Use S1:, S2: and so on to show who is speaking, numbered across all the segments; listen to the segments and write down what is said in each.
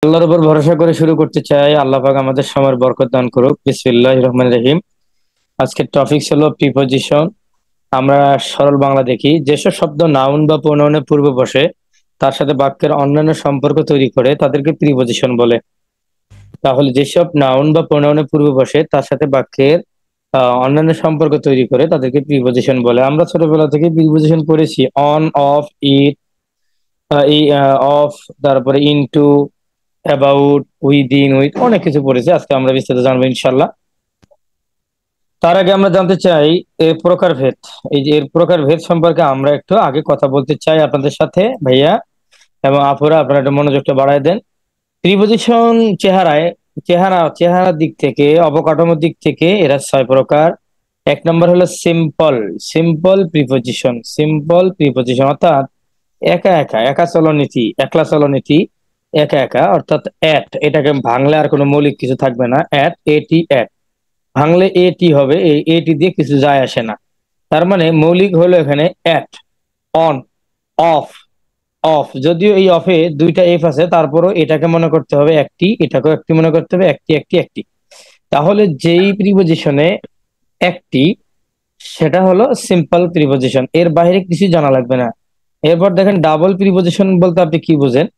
S1: আল্লাহর উপর ভরসা করে শুরু করতে চাই। আল্লাহ পাক আমাদের সময়ের বরকত দান করুক। বিসমিল্লাহির রহমানির রহিম। আজকের টপিক হলো প্রিপজিশন। আমরা সরল বাংলা দেখি। যেসব শব্দ নাউন বা প্রোনাউনের পূর্বে বসে তার সাথে বাক্যের অন্যান্য সম্পর্ক তৈরি করে তাদেরকে প্রিপজিশন বলে। তাহলে যেসব নাউন বা প্রোনাউনের পূর্বে বসে তার সাথে বাক্যের অন্যান্য সম্পর্ক তৈরি করে তাদেরকে প্রিপজিশন বলে। আমরা ছোটবেলা থেকে প্রিপজিশন পড়েছি। অন, অফ, ইট, এই অফ, তারপরে ইনটু, অ্যাবাউট, উইদিন, উইথ, অনেক কিছু পড়েছে। আজকে আমরা বিস্তারিত জানবো ইনশাল্লাহ। তার আগে আমরা জানতে চাই এর প্রকারভেদ। এই যে এর প্রকারভেদ সম্পর্কে আমরা একটু আগে কথা বলতে চাই আপনাদের সাথে। ভাইয়া এবং আপুরা, আপনারা একটু মনোযোগটা বাড়ায় দেন। প্রিপজিশন চেহারার দিক থেকে, অবকাঠামোর দিক থেকে এরা 6 প্রকার। এক নম্বর হলো simple. Simple preposition. Simple preposition অর্থাৎ একা একা, একা চলনীতি, একলা চলনীতি, একা একা, অর্থাৎ অ্যাট। এটাকে ভাঙলে আর কোনো মৌলিক কিছু থাকবে না। অ্যাট, এটি, অ্যাট। ভাঙলে এটি হবে, এই এটি দিয়ে কিছু যায় আসে না। তার মানে মৌলিক হলো এখানে অ্যাট, অন, অফ। অফ, যদিও এই অফে দুইটা এফ আছে, তারপরও এটাকে মনে করতে হবে একটি, এটাকেও একটি মনে করতে হবে, একটি একটি একটি। তাহলে যেই প্রিপজিশনে একটি, সেটা হলো সিম্পল প্রিপজিশন। এর বাইরে কিছু জানা লাগবে না। এরপর দেখেন ডাবল প্রিপজিশন বলতে আপনি কি বুঝেন।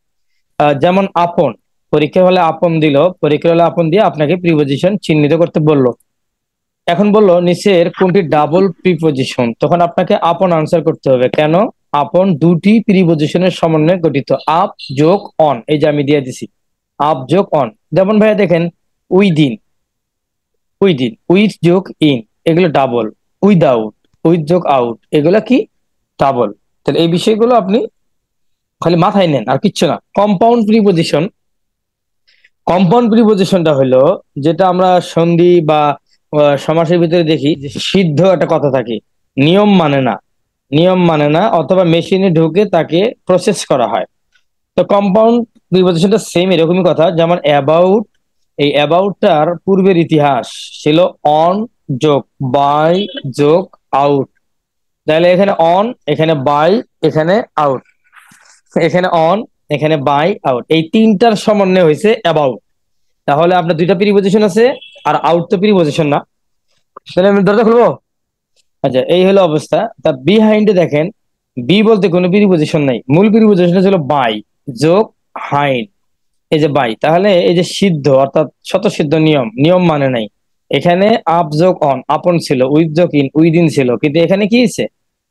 S1: যেমন আপন। পরীক্ষা হলে আপন দিল, পরীক্ষা হলে আপন দিয়ে আপনাকে প্রিপজিশন চিহ্নিত করতে বললো। এখন বললো নিচের কোনটি ডাবল প্রিপজিশন, তখন আপনাকে আপন আনসার করতে হবে। কেন? আপন দুটি প্রিপজিশনের সমন্বয়ে গঠিত। আপ যোগ অন, এই যে আমি দিয়ে দিছি, আপ যোগ অন। যেমন ভাইয়া দেখেন, উইদিন, উইদিন, উইথ যোগ ইন, এগুলো ডাবল। উইদাউট, উইথ যোগ আউট, এগুলো কি? ডাবল। তাহলে এই বিষয়গুলো আপনি খালি মাথায় নেন, আর কিচ্ছু না। Compound preposition. কম্পাউন্ড প্রিপজিশনটা হলো যেটা আমরা সন্ধি বা সমাসের ভিতরে দেখি যে সিদ্ধ একটা কথা থাকে, নিয়ম মানে না, নিয়ম মানে না, অথবা মেশিনে ঢুকে তাকে প্রসেস করা হয়। তো কম্পাউন্ড প্রিপজিশনটা সেম এরকমই কথা। যেমন অ্যাবাউট, এই অ্যাবাউটটার পূর্বের ইতিহাস ছিল অন যোগ বাই যোগ আউট। তাহলে এখানে অন, এখানে বাই, এখানে আউট। এখানে অন, এখানে বাই, আউট, এই তিনটার সমন্বয় হয়েছে অ্যাবাউট। তাহলে আপনার দুইটা প্রিপজিশন আছে, আর আউট তো প্রিপজিশন না। তাহলে আমি দরজা খুলবো। আচ্ছা, এই হলো অবস্থা। তা বিহাইন্ডে দেখেন, বি বলতে কোনো প্রিপজিশন নাই। মূল প্রিপজিশন ছিল বাই যোগ হাইন্ড। এই যে বাই, তাহলে এই যে সিদ্ধ অর্থাৎ স্বতঃসিদ্ধ নিয়ম, নিয়ম মানে নাই। এখানে আপ যোগ অন, আপন ছিল, উইথ যোগ ইন, উইদিন ছিল, কিন্তু এখানে কি হয়েছে?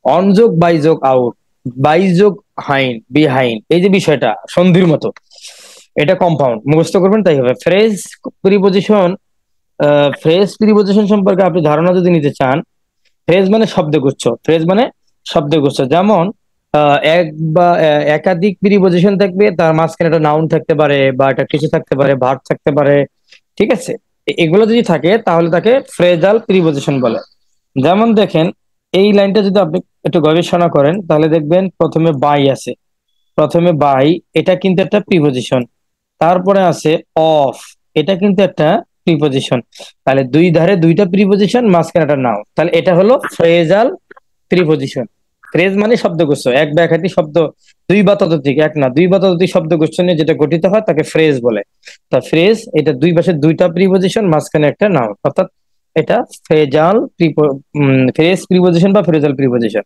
S1: অন যোগ বাই যোগ আউট, বাই যোগ হাইন্ড, বিহাইন্ড, এই যে বিষয়টা সন্ধির মতো। এটা কম্পাউন্ড, মুখস্থ করবেন তাই হবে। Phrase preposition. ফ্রেজ প্রিপজিশন সম্পর্কে আপনি ধারণা যদি নিতে চান, ফ্রেজ মানে শব্দগুচ্ছ। ফ্রেজ মানে শব্দগুচ্ছ। যেমন এক বা একাধিক প্রিপজিশন থাকবে, তার মাঝখানে একটা নাউন থাকতে পারে, বা একটা কিছু থাকতে পারে, ভার্ব থাকতে পারে। ঠিক আছে? এগুলো যদি থাকে তাহলে তাকে ফ্রেজাল প্রিপজিশন বলে। যেমন দেখেন, এই লাইনটা যদি আপনি একটু গবেষণা করেন তাহলে দেখবেন প্রথমে বাই আছে। প্রথমে বাই, এটা কিন্তু একটা প্রিপজিশন। তারপরে আছে অফ, এটা কিন্তু একটা প্রিপজিশন। তাহলে দুই ধারে দুইটা প্রিপজিশন, মাঝখানে একটা নাউন, তাহলে এটা হলো ফ্রেজাল প্রিপজিশন। ফ্রেজ মানে শব্দগুচ্ছ, এক বা একাধিক শব্দ, দুই বা ততোধিক, এক না দুই বা ততোধিক শব্দগুচ্ছ নিয়ে যেটা গঠিত হয় তাকে ফ্রেজ বলে। তা ফ্রেজ, এটা দুই পাশে দুইটা প্রিপজিশন, মাঝখানে একটা নাউন, অর্থাৎ এটা ফ্রেজাল ফ্রেজ প্রিপজিশন বা phrasal preposition.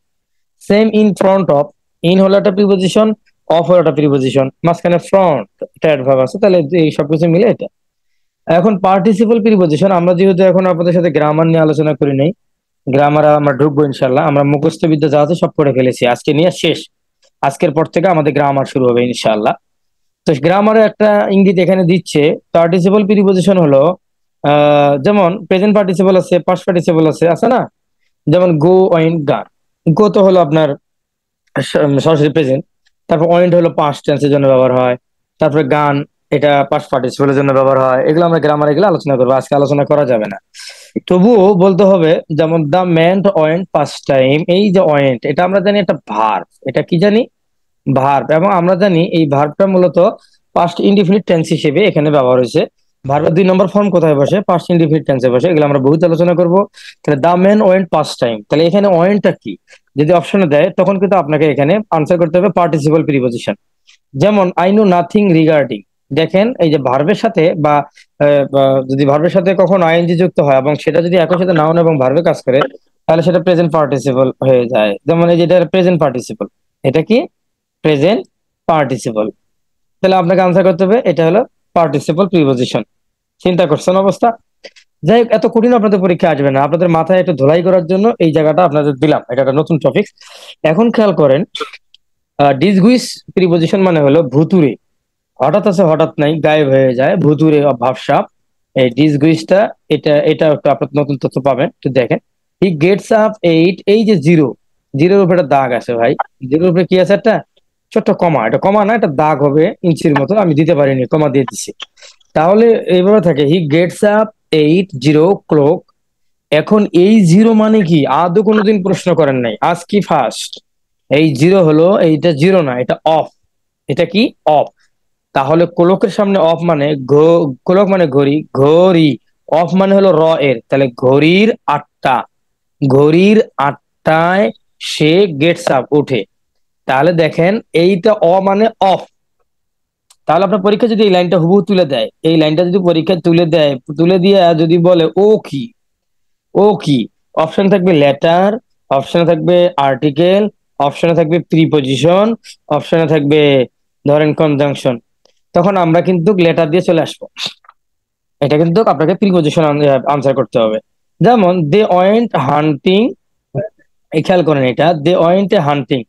S1: Same in front of. In হলো একটা প্রিপজিশন, অফ হলো একটা প্রিপজিশন, মাঝখানে ফ্রন্ট, এটা অ্যাডভার্ব আছে। তাহলে এই সবকিছু মিলে এটা। এখন পার্টিসিপল প্রিপজিশন, আমরা যেহেতু এখন আপনাদের সাথে গ্রামার নিয়ে আলোচনা করি নাই, গ্রামার আমরা ঢুকবো ইনশাল্লাহ। আমরা মুখস্থ বিদ্যা যা আছে সব পড়ে ফেলেছি, আজকে নিয়ে শেষ। আজকের পর থেকে আমাদের গ্রামার শুরু হবে ইনশাল্লাহ। তো গ্রামারে একটা ইঙ্গিত এখানে দিচ্ছে। পার্টিসিপল প্রিপজিশন হলো যেমন প্রেজেন্ট পার্টিসিপল আছে, পাস্ট পার্টিসিপল আছে, আছে না? যেমন গো, ওয়েন্ট, গান। গো তো হলো আপনার সরাসরি প্রেজেন্ট। তারপর ওয়েন্ট হলো পাস্ট টেন্সের জন্য ব্যবহার হয়। তারপরে গান, এটা পাস্ট পার্টিসিপলের জন্য ব্যবহার হয়। এগুলো আমরা গ্রামার, এগুলো আলোচনা করবো, আজকে আলোচনা করা যাবে না। তবুও বলতে হবে, যেমন দা মেন্ট ওয়েন্ট পাস্ট টাইম, এই যে ওয়েন্ট, এটা আমরা জানি একটা ভার্ব। এটা কি জানি? ভার্ব। এবং আমরা জানি এই ভার্বটা মূলত পাস্ট ইনডিফিনিট টেন্স হিসেবে এখানে ব্যবহার হয়েছে। ভার্বের 2 নম্বর ফর্ম কোথায় বসে? পাস্ট ইনডিফিনিট টেন্সে বসে। এগুলো আমরা বহুত আলোচনা করবো। তাহলে দা মেন ওয়েন্ট পাস্ট টাইম, তাহলে এখানে ওয়েন্টটা কি? যদি অপশনে দেয় তখন কিন্তু আপনাকে এখানে আনসার করতে হবে পার্টিসিপল প্রিপজিশন। যেমন আই নো নাথিং রিগার্ডিং, দেখেন এই যে ভার্বের সাথে বা যদি ভার্বের সাথে কখন আইএনজি যুক্ত হয় এবং সেটা যদি একই সাথে নাউন এবং ভার্বে কাজ করে, তাহলে সেটা প্রেজেন্ট পার্টিসিপল হয়ে যায়। যেমন এই যেটা প্রেজেন্ট পার্টিসিপল, এটা কি প্রেজেন্ট পার্টিসিপল। তাহলে আপনাকে আনসার করতে হবে এটা হলো পার্টিসিপল প্রিপজিশন। চিন্তা করছেন অবস্থা? যাই হোক, এত কঠিন আপনাদের পরীক্ষা আসবে না, আপনাদের মাথায় একটু ধোলাই করার জন্য এই জায়গাটা আপনাদের দিলাম, এটা একটা নতুন টপিক। এখন খেয়াল করেন, ডিসগুইস প্রিপজিশন মানে হলো ভুতুরে, হঠাৎ আছে হঠাৎ নাই, গায়েব হয়ে যায়, ভুতুরে ভাবসাব। এই ডিসগুইসটা, এটা একটু আপনার নতুন তথ্য পাবেন, একটু দেখেন। হি গেটস আপ এইট, এই যে জিরো, জিরোর উপরে একটা দাগ আছে ভাই, জিরোর উপরে কি আছে একটা ছোট্ট কমা, এটা কমা না, এটা দাগ হবে ইঞ্চির মতো, আমি দিতে পারিনি, কমা দিয়ে দিছি। তাহলে এইভাবে থাকে, he gets up eight zero clock. এখন এই জিরো মানে কি আদৌ কোনোদিন প্রশ্ন করেন নাই, আজ কি ফার্স্ট? এই জিরো হলো, এইটা জিরো না, এটা অফ। এটা কি অফ। তাহলে কোলকের সামনে অফ মানে কোলক মানে ঘড়ি, ঘড়ি। অফ মানে হলো র এর, তাহলে ঘড়ির 8টা, ঘড়ির 8টায় সে গেটস আপ ওঠে। তাহলে দেখেন এইটা মানে অফ। তাহলে আপনার পরীক্ষা যদি এই লাইনটা হুবহু তুলে দেয়, এই লাইনটা যদি পরীক্ষা তুলে দেয়, তুলে দিয়ে যদি বলে ও কি, ও কি, অপশন থাকবে লেটার, অপশনে থাকবে আর্টিকেল, অপশনে থাকবে প্রিপজিশন, অপশনে থাকবে ধরেন কনজাংশন, তখন আমরা কিন্তু লেটার দিয়ে চলে আসবো। এটা কিন্তু আপনাকে প্রিপজিশন আনসার করতে হবে। যেমন দে ওয়েন্ট হান্টিং, খেয়াল করেন এটা দে ওয়েন্ট হান্টিং,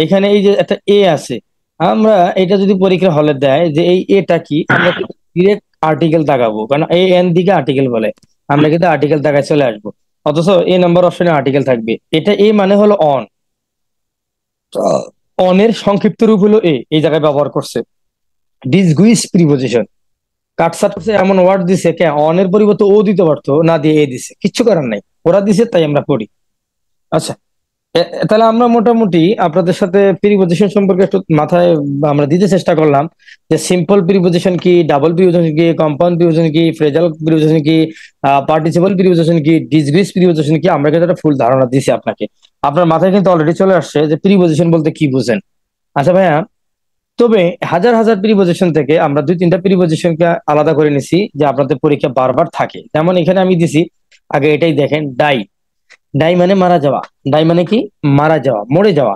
S1: এখানে এই যে একটা এ আছে, আমরা এটা যদি পরীক্ষা হলে দেয় যে এই এটা কি, আমরা ডিরেক্ট আর্টিকেল দাগাবো, কারণ এ এন দিকে আর্টিকেল বলে, আমরা কিন্তু আর্টিকেল দাগায় চলে আসবো। অথচ এ নাম্বার অপশনে আর্টিকেল থাকবে, এটা এ মানে হলো অন, অনের সংক্ষিপ্ত রূপ হলো এ, এই জায়গায় ব্যবহার করছে। ডিসগুইস প্রিপজিশন, কাটসাট করছে, এমন ওয়ার্ড দিছে, কে অনের পরিবর্তে ও দিতে পারতো, না দিয়ে এ দিছে, কিচ্ছু করার নাই, ওরা দিছে তাই আমরা পড়ি। আচ্ছা, তাহলে আমরা মোটামুটি আপনাদের সাথে প্রিপজিশন সম্পর্কে একটু মাথায় আমরা দিতে চেষ্টা করলাম, যে সিম্পল প্রিপজিশন কি, ডাবল প্রিপজিশন কি, কম্পাউন্ড প্রিপজিশন কি, ফ্রেজাল প্রিপজিশন কি, পার্টিসিপল প্রিপজিশন কি, ডিসগ্রিস প্রিপজিশন কি, আমরা কিন্তু একটা ফুল ধারণা দিছি আপনাকে। আপনার মাথায় কিন্তু অলরেডি চলে আসছে যে প্রিপজিশন বলতে কি বুঝেন। আচ্ছা ভাইয়া, তবে হাজার হাজার প্রিপজিশন থেকে আমরা 2-3টা প্রিপজিশনকে আলাদা করে নিছি, যে আপনাদের পরীক্ষা বারবার থাকে। যেমন এখানে আমি দিছি, আগে এটাই দেখেন, ডাই। ডাই মানে মারা যাওয়া, ডাই মানে কি মারা যাওয়া, মরে যাওয়া।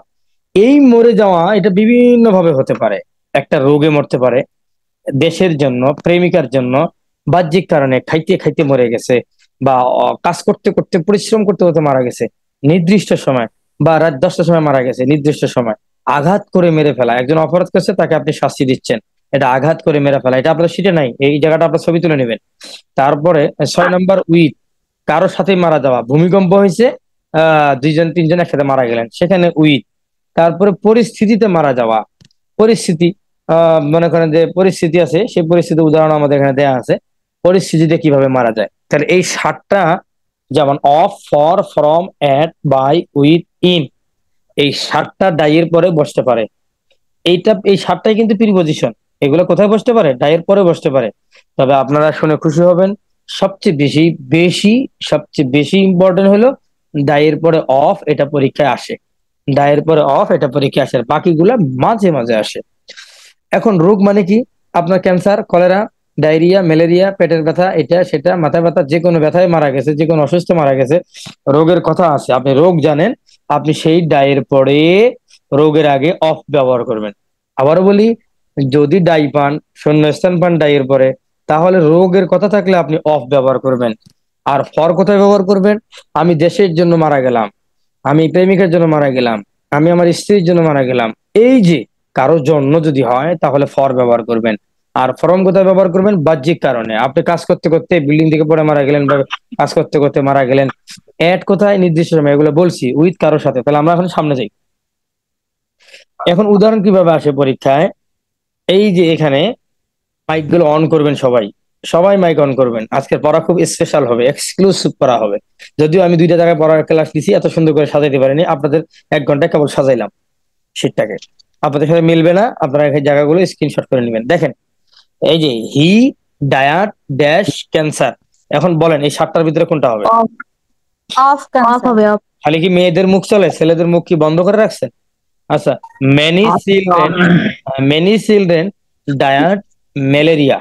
S1: এই মরে যাওয়া এটা বিভিন্ন ভাবে হতে পারে, একটা রোগে মরতে পারে, দেশের জন্য, প্রেমিকার জন্য, বাহ্যিক কারণে খাইতে খাইতে মরে গেছে, বা কাজ করতে করতে পরিশ্রম করতে করতে মারা গেছে নির্দিষ্ট সময়, বা রাত 10টার সময় মারা গেছে নির্দিষ্ট সময়। আঘাত করে মেরে ফেলা, একজন অপরাধ করছে তাকে আপনি শাস্তি দিচ্ছেন, এটা আঘাত করে মেরে ফেলা, এটা আপনার সিটে নাই, এই জায়গাটা আপনার ছবি তুলে নেবেন। তারপরে 6 নম্বর উইথ, কারোর সাথে মারা যাওয়া, ভূমিকম্প হয়েছে, 2-3 জন একসাথে মারা গেলেন, সেখানে উইথ। তারপরে পরিস্থিতিতে মারা যাওয়া, পরিস্থিতি, মনে করেন যে পরিস্থিতি আছে, সেই পরিস্থিতির উদাহরণ আমাদের এখানে দেয়া আছে, পরিস্থিতিতে কিভাবে মারা যায়। তাহলে এই 7টা, যেমন of, for, from, at, by, with, in, এই 7টা ডাইয়ের পরে বসতে পারে। এই 7টাই কিন্তু প্রিপজিশন, এগুলো কোথায় বসতে পারে, ডাইয়ের পরে বসতে পারে। তবে আপনারা শুনে খুশি হবেন, সবচেয়ে বেশি বেশি সবচেয়ে বেশি ইম্পর্টেন্ট হলো ডাইয়ের পরে অফ, এটা পরীক্ষায় আসে, ডায়ের পরে অফ, এটা পরীক্ষা আসে, আর বাকিগুলা মাঝে মাঝে আসে। এখন রোগ মানে কি, আপনার ক্যান্সার, কলেরা, ডায়রিয়া, ম্যালেরিয়া, পেটের ব্যথা, এটা সেটা, মাথা ব্যথা, যে কোনো ব্যথায় মারা গেছে, যে কোনো অসুস্থ মারা গেছে, রোগের কথা আছে, আপনি রোগ জানেন, আপনি সেই ডায়ের পরে রোগের আগে অফ ব্যবহার করবেন। আবারও বলি, যদি ডাই পান, শূন্যস্থান পান ডাইয়ের পরে, তাহলে রোগের কথা থাকলে আপনি অফ ব্যবহার করবেন। আর ফর কোথায় ব্যবহার করবেন, আমি দেশের জন্য মারা গেলাম, আমি প্রেমিকের জন্য মারা গেলাম, আমি আমার স্ত্রীর জন্য মারা গেলাম, এই যে কারোর জন্য যদি হয় তাহলে ফর ব্যবহার করবেন। আর ফরম কোথায় ব্যবহার করবেন, বাহ্যিক কারণে, আপনি কাজ করতে করতে বিল্ডিং থেকে পড়ে মারা গেলেন, বা কাজ করতে করতে মারা গেলেন। এট কোথায়, নির্দিষ্ট সময়, এগুলো বলছি, উইথ কারোর সাথে। তাহলে আমরা এখন সামনে যাই। এখন উদাহরণ কিভাবে আসে পরীক্ষায়, এই যে এখানে মাইক গুলো অন করবেন সবাই, সবাই মাইক অন করবেন, আজকের পড়া খুব স্পেশাল হবে, এক্সক্লুসিভ পড়া হবে। যদিও আমি 2টা জায়গায় পড়ার ক্লাস দিছি, এত সুন্দর করে সাজাইতে পারিনি, আপনাদের 1 ঘন্টায় কেবল সাজাইলাম শীটটাকে, আপনাদের সাথে মিলবে না, আপনারা এই জায়গাগুলো স্ক্রিনশট করে নেবেন। দেখেন এই যে হি ডায়াট ড্যাশ ক্যান্সার, এখন বলেন এই 7টার ভিতরে কোনটা হবে?
S2: অফ অফ হবে অফ।
S1: খালি কি মেয়েদের মুখ চলে, ছেলেদের মুখ কি বন্ধ করে রাখছেন? আচ্ছা, many children, many children died malaria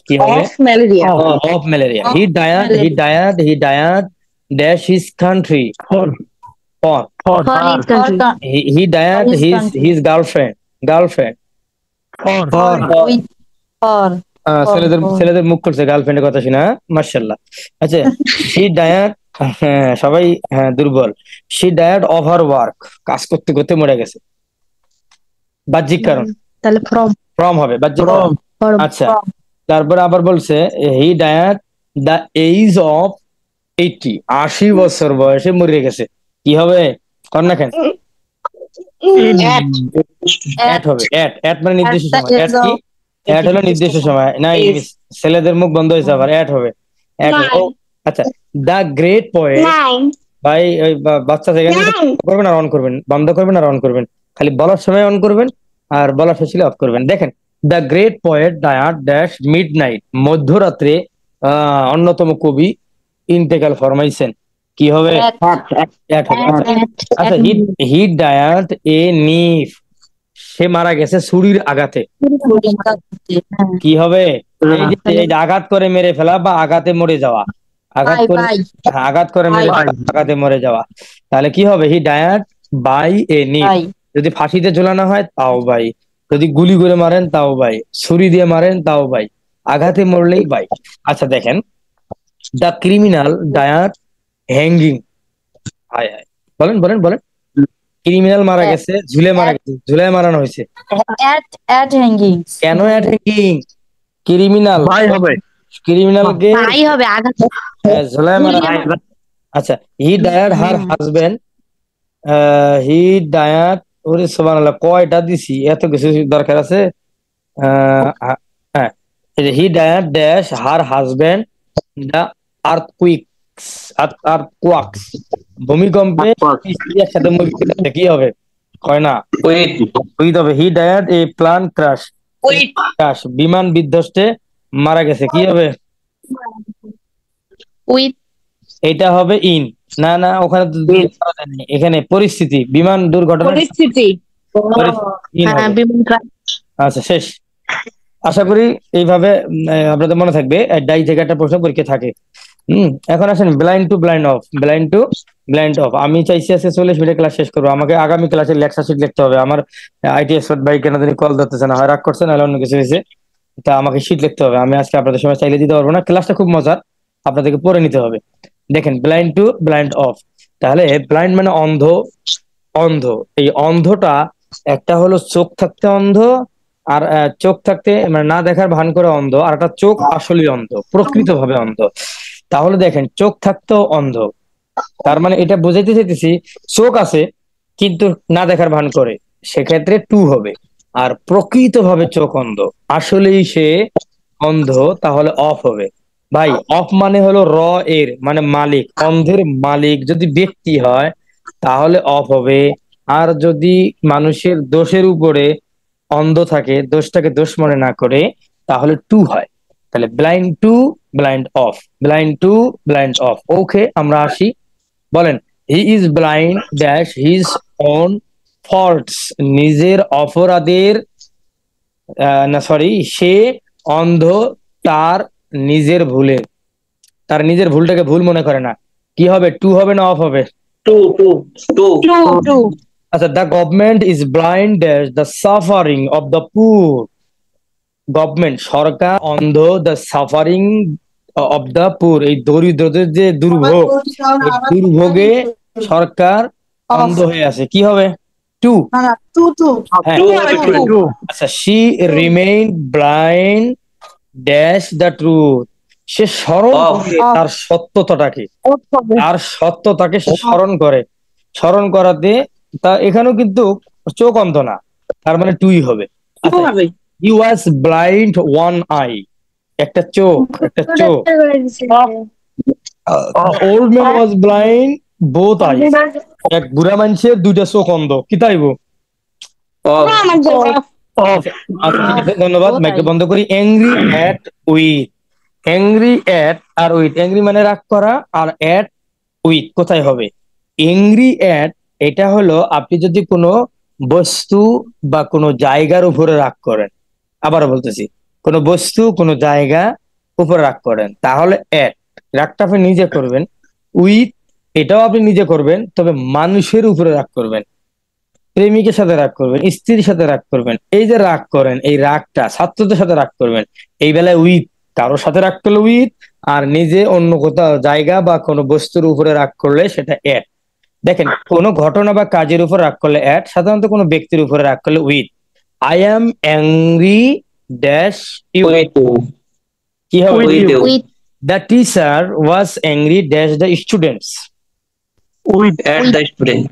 S1: কি হবে
S2: Of malaria.
S1: of malaria
S2: Of
S1: he died dash his country
S3: For
S1: for
S3: for
S2: For his
S3: for
S2: country.
S1: he died
S2: his
S1: his
S2: country.
S1: his girlfriend
S3: for
S2: With for
S1: ছেলেদের মুখ করছে গার্লফ্রেন্ডের কথা শুনে মাশাআল্লাহ আচ্ছা she died হ্যাঁ সবাই হ্যাঁ দুর্বল she died of her work কাজ করতে করতে মরে গেছে বাহ্যিক কারণ
S2: তাহলে
S1: from হবে বাহ্যিক কারণ
S3: from
S1: আচ্ছা তারপর আবার বলছে he died the age of 80 বছর বয়সে মরে গেছে কি হবে কর না কেন
S2: at
S1: হবে at মানে নির্দিষ্ট
S2: the
S1: সময়
S2: age
S1: at কি
S2: of
S1: at হলো নির্দিষ্ট সময় না ছেলেদের মুখ বন্ধ হয়েছে আবার at হবে at হবে। ও আচ্ছা দ্য গ্রেট পোয়েট ভাই ওই বাচ্চা জায়গায় করবেন আর অন করবেন বন্ধ করবেন আর অন করবেন খালি বলার সময় অন করবেন আর বলার শেষ হলে অফ করবেন দেখেন the great poet died dash midnight মধ্যরাত্রে অন্যতম কবি ইন্তেকাল ফরমাইছেন কি হবে at হবে আচ্ছা হি ডায়ার্ড এ নিফ সে মারা গেছে ছুরির আঘাতে কি হবে এই যে আঘাত করে মেরে ফেলা বা আঘাতে মরে যাওয়া আঘাত করে মেরে ফেলা আঘাতে মরে যাওয়া তাহলে কি হবে হি ডায়ার্ড বাই এ নিফ যদি ফাঁসিতে ঝোলানো হয় তাও ভাই যদি গুলি করে মারেন তাও ভাই ছুরি দিয়ে মারেন তাও ভাই আঘাতে মরলেই ভাই আচ্ছা দেখেন দ্য ক্রিমিনাল ডায়ার্ড হ্যাঙ্গিং হায় হায় বলেন বলেন বলেন ক্রিমিনাল মারা গেছে ঝুলে মারানো হয়েছে
S2: at hanging
S1: কেন অ্যাট হ্যাঙ্গিং ক্রিমিনাল
S3: ভাই হবে
S1: ক্রিমিনালকে
S2: ভাই হবে আঘাত
S1: ঝুলায় মারা আচ্ছা হি ডায়ার্ড হার হাজবেন্ড হি ডায়ার্ড ওরে সুবহানাল্লাহ কয়টা দিছি এত কিছু দরকার আছে হ্যাঁ হি ডায়ার্ড ড্যাশ হার হাজবেন্ড দ্য আর্থকুয়াকস ভূমিকম্পে স্ত্রী একসাথে মরে গেছে কি হবে কয় না উইথ হবে হি ডায়ার্ড এ প্লান ক্রাশ বিমান বিধ্বস্তে মারা গেছে কি হবে
S2: with
S1: এটা হবে ইন না না ওখানে তো এখানে পরিস্থিতি বিমান দুর্ঘটনা
S2: পরিস্থিতি
S1: আচ্ছা শেষ আশা করি এইভাবে আপনাদের মনে থাকবে ডাই থেকে একটা প্রশ্ন পরীক্ষা থাকে এখন আসেন ব্লাইন্ড টু ব্লাইন্ড অফ আমি চাইছি আজকে 40 মিনিট ক্লাস শেষ করবো আমাকে আগামী ক্লাসে লেকচার শিট লিখতে হবে আমার আইটি এক্সপার্ট ভাই কেন জানি কল ধরতেছে না হয় রাগ করছে না অন্য কিছু হয়েছে তা আমাকে শিট লিখতে হবে আমি আজকে আপনাদের সময় চাইলে দিতে পারবো না ক্লাসটা খুব মজার আপনাদেরকে পড়ে নিতে হবে দেখেন ব্লাইন্ড টু ব্লাইন্ড অফ তাহলে ব্লাইন্ড মানে অন্ধ এই অন্ধটা একটা হলো চোখ থাকতে অন্ধ আর চোখ থাকতে মানে না দেখার ভান করে অন্ধ আর একটা চোখ আসলে অন্ধ প্রকৃতভাবে অন্ধ তাহলে দেখেন চোখ থাকতেও অন্ধ তার মানে এটা বোঝাইতে চাইতেছি চোখ আছে কিন্তু না দেখার ভান করে সেক্ষেত্রে টু হবে আর প্রকৃতভাবে চোখ অন্ধ আসলেই সে অন্ধ তাহলে অফ হবে ভাই অফ মানে হলো এর মানে মালিক অন্ধের মালিক যদি ব্যক্তি হয় তাহলে অফ হবে আর যদি মানুষের দোষের উপরে অন্ধ থাকে দোষটাকে দোষ মনে না করে তাহলে টু হয় তাহলে ব্লাইন্ড টু ব্লাইন্ড অফ ওকে আমরা আসি বলেন he is blind dash his own faults নিজের অপরাধের না সরি সে অন্ধ তার নিজের ভুলটাকে ভুল মনে করে না কি হবে টু হবে না অফ হবে আচ্ছা the government is blind dash the suffering of the poor government সরকার অন্ধ দ্য সাফারিং অফ দ্য পুর এই দরিদ্রদের যে দুর্ভোগ এই দুর্ভোগে সরকার অন্ধ হয়ে আছে কি হবে টু আচ্ছা she remain blind dash the truth সে তার সত্যতাকে সে স্মরণ করাতে তা এখানেও কিন্তু চোখ অন্ধ না তার মানে টুই হবে he was blind one I একটা চোখ old man was blind both I এক বুড়া মানুষের দুইটা চোখ অন্ধ কি তাইবো ধন্যবাদ মাইকটা বন্ধ করি অ্যাংরি আর উইথ অ্যাংরি মানে রাগ করা আর অ্যাট উইথ কোথায় হবে অ্যাংরি অ্যাট এটা হলো আপনি যদি কোনো বস্তু বা কোনো জায়গার উপরে রাগ করেন আবারও বলতেছি কোনো বস্তু কোনো জায়গা উপরে রাগ করেন, তাহলে এট। রাগটা আপনি নিজে করবেন। উইথ, এটাও আপনি নিজে করবেন, তবে মানুষের উপরে রাগ করবেন, প্রেমিকের সাথে রাগ করবেন, স্ত্রীর সাথে রাগ করবেন। এই যে রাগ করেন, এই রাগটা ছাত্রদের সাথে রাগ করবেন, এই বেলায় উইথ। কারোর সাথে রাগ করলে উইথ, আর নিজে অন্য কোথাও জায়গা বা কোনো বস্তুর উপরে রাগ করলে সেটা এট। দেখেন, কোনো ঘটনা বা কাজের উপর রাগ করলে এট, সাধারণত কোনো ব্যক্তির উপরে রাগ করলে with. I am angry dash you,
S3: With you.
S1: কি হবে?
S3: With you.
S2: with
S1: the teacher was angry dash the students,
S3: At the student.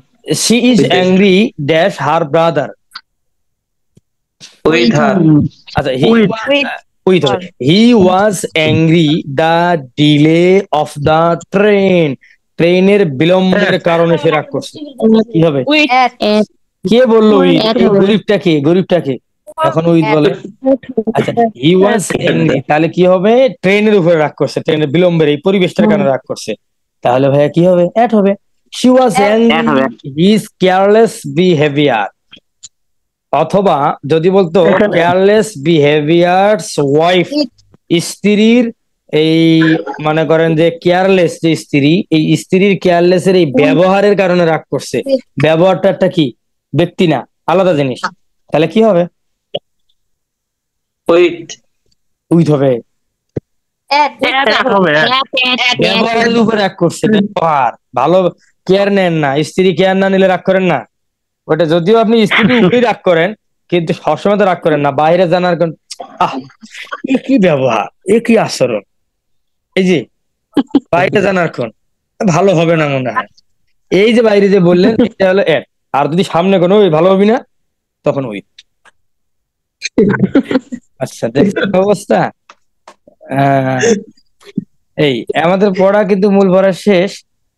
S1: She is
S3: With the
S1: angry dash her brother.
S3: With her.
S1: আচ্ছা, he
S2: with
S1: with হবে, he was angry the delay of the train, ট্রেনের বিলম্বের কারণে সে রাগ করছে। কি হবে?
S2: at
S1: কে বললো উইথ?
S2: at
S1: এই
S2: হবে।
S1: গরিবটা কে? গরিবটা কে? এখন উইথ বলে। আচ্ছা, হি ওয়াজ অ্যাংরি, তাহলে কি হবে? ট্রেনের উপরে রাগ করছে, ট্রেনের বিলম্বের এই পরিবেশটার কারণে রাগ করছে, তাহলে ভাইয়া কি হবে? এট হবে। She was angry his careless behaviour, অথবা যদি বলতো কেয়ারলেস বিহেভিয়ার্স ওয়াইফ, স্ত্রীর এই মনে করেন যে কেয়ারলেস যে স্ত্রী, এই স্ত্রীর কেয়ারলেস এর এই ব্যবহারের কারণে রাগ করছে। ব্যবহারটা একটা কি? ব্যক্তি না, আলাদা জিনিস। তাহলে কি হবে?
S3: With.
S1: উইথ হবে।
S2: at
S1: ব্যবহারের উপরে রাগ করছে, ব্যবহার ভালো, কেয়ার নেন না, স্ত্রী কেয়ার না নিলে রাগ করেন না। ওটা যদিও আপনি স্ত্রীর উপরেই রাগ করেন, কিন্তু সবসময় তো রাগ করেন না, বাইরে জানার আহ, এ কি ব্যবহার, এ কি আচরণ, এই যে বাইরে জানার ভালো হবে না মনে হয়, এই যে বাইরে যে বললেন, এটা হলো এক। আর যদি সামনে কোনো ওই ভালো হবি না, তখন ওই। আচ্ছা, দেখছেন অবস্থা। আহ এই আমাদের পড়া কিন্তু মূল পড়া শেষ,